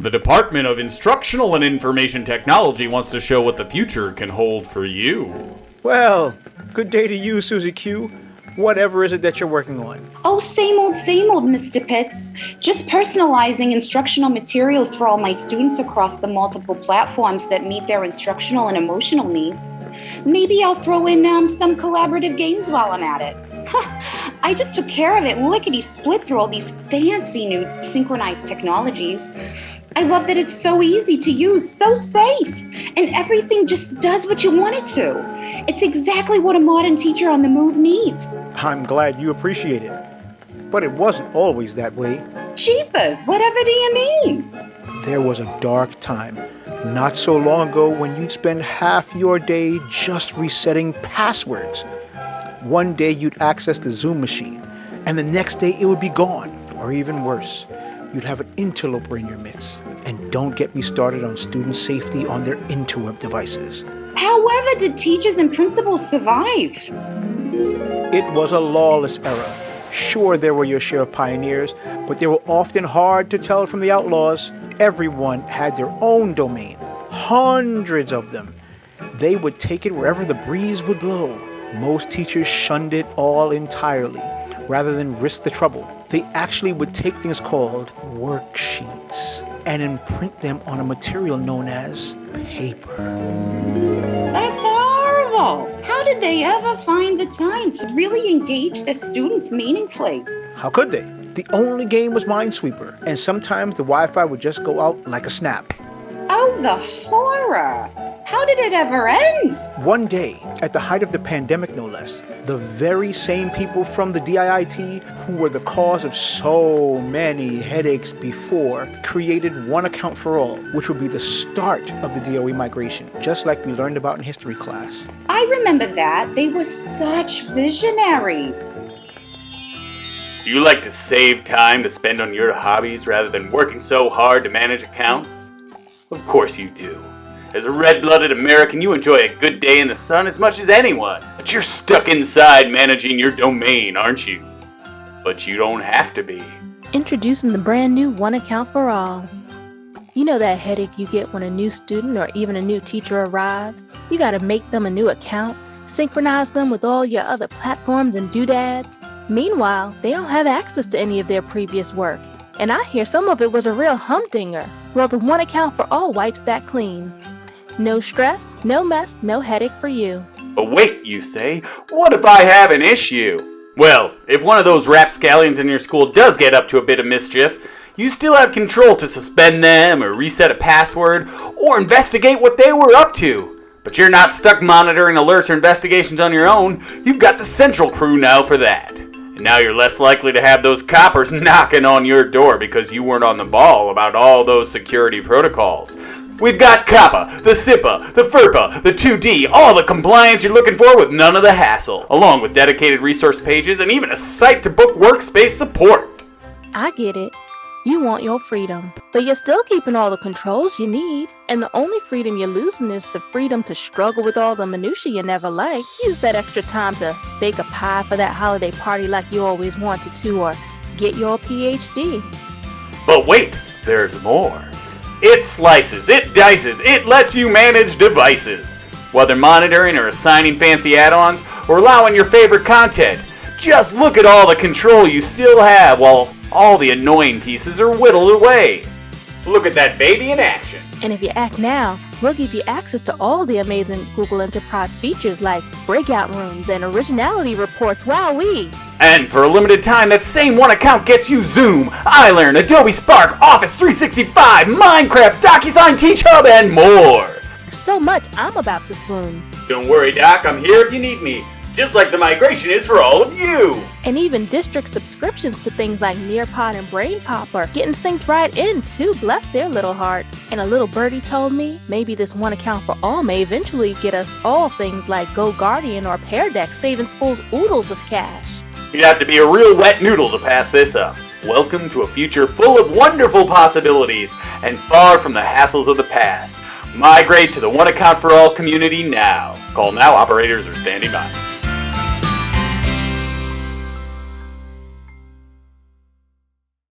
The Department of Instructional and Information Technology wants to show what the future can hold for you. Well, good day to you, Susie Q. Whatever is it that you're working on? Oh, same old, Mr. Pitts. Just personalizing instructional materials for all my students across the multiple platforms that meet their instructional and emotional needs. Maybe I'll throw in some collaborative games while I'm at it. I just took care of it lickety-split through all these fancy new synchronized technologies. I love that it's so easy to use, so safe, and everything just does what you want it to. It's exactly what a modern teacher on the move needs. I'm glad you appreciate it. But it wasn't always that way. Jeepers, whatever do you mean? There was a dark time, not so long ago, when you'd spend half your day just resetting passwords. One day you'd access the Zoom machine, and the next day it would be gone, or even worse. You'd have an interloper in your midst. And don't get me started on student safety on their interweb devices. However did teachers and principals survive? It was a lawless era. Sure, there were your share of pioneers, but they were often hard to tell from the outlaws. Everyone had their own domain, hundreds of them. They would take it wherever the breeze would blow. Most teachers shunned it all entirely. Rather than risk the trouble, they actually would take things called worksheets and imprint them on a material known as paper. That's horrible. How did they ever find the time to really engage their students meaningfully? How could they? The only game was Minesweeper, and sometimes the Wi-Fi would just go out like a snap. Oh, the horror! How did it ever end? One day, at the height of the pandemic no less, the very same people from the DIIT who were the cause of so many headaches before created One Account for All, which would be the start of the DOE migration, just like we learned about in history class. I remember that. They were such visionaries. Do you like to save time to spend on your hobbies rather than working so hard to manage accounts? Of course you do. As a red-blooded American, you enjoy a good day in the sun as much as anyone. But you're stuck inside managing your domain, aren't you? But you don't have to be. Introducing the brand new One Account for All. You know that headache you get when a new student or even a new teacher arrives? You gotta make them a new account, synchronize them with all your other platforms and doodads. Meanwhile, they don't have access to any of their previous work. And I hear some of it was a real humdinger. Well, the One Account for All wipes that clean. No stress, no mess, no headache for you. But wait, you say, what if I have an issue? Well, if one of those rapscallions in your school does get up to a bit of mischief, you still have control to suspend them or reset a password or investigate what they were up to. But you're not stuck monitoring alerts or investigations on your own. You've got the central crew now for that. And now you're less likely to have those coppers knocking on your door because you weren't on the ball about all those security protocols. We've got COPPA, the SIPA, the FERPA, the 2D, all the compliance you're looking for with none of the hassle, along with dedicated resource pages and even a site to book workspace support. I get it. You want your freedom, but you're still keeping all the controls you need. And the only freedom you're losing is the freedom to struggle with all the minutiae you never liked. Use that extra time to bake a pie for that holiday party like you always wanted to, or get your PhD. But wait, there's more. It slices, it dices, it lets you manage devices. Whether monitoring or assigning fancy add-ons or allowing your favorite content, just look at all the control you still have while all the annoying pieces are whittled away. Look at that baby in action. And if you act now, we'll give you access to all the amazing Google Enterprise features like breakout rooms and originality reports. Wowee! And for a limited time, that same One Account gets you Zoom, iLearn, Adobe Spark, Office 365, Minecraft, DocuSign, Teach Hub, and more. So much, I'm about to swoon. Don't worry, Doc, I'm here if you need me. Just like the migration is for all of you. And even district subscriptions to things like Nearpod and BrainPop are getting synced right in too, bless their little hearts. And a little birdie told me maybe this One Account for All may eventually get us all things like GoGuardian or Pear Deck, saving schools oodles of cash. You'd have to be a real wet noodle to pass this up. Welcome to a future full of wonderful possibilities and far from the hassles of the past. Migrate to the One Account for All community now. Call now, operators are standing by.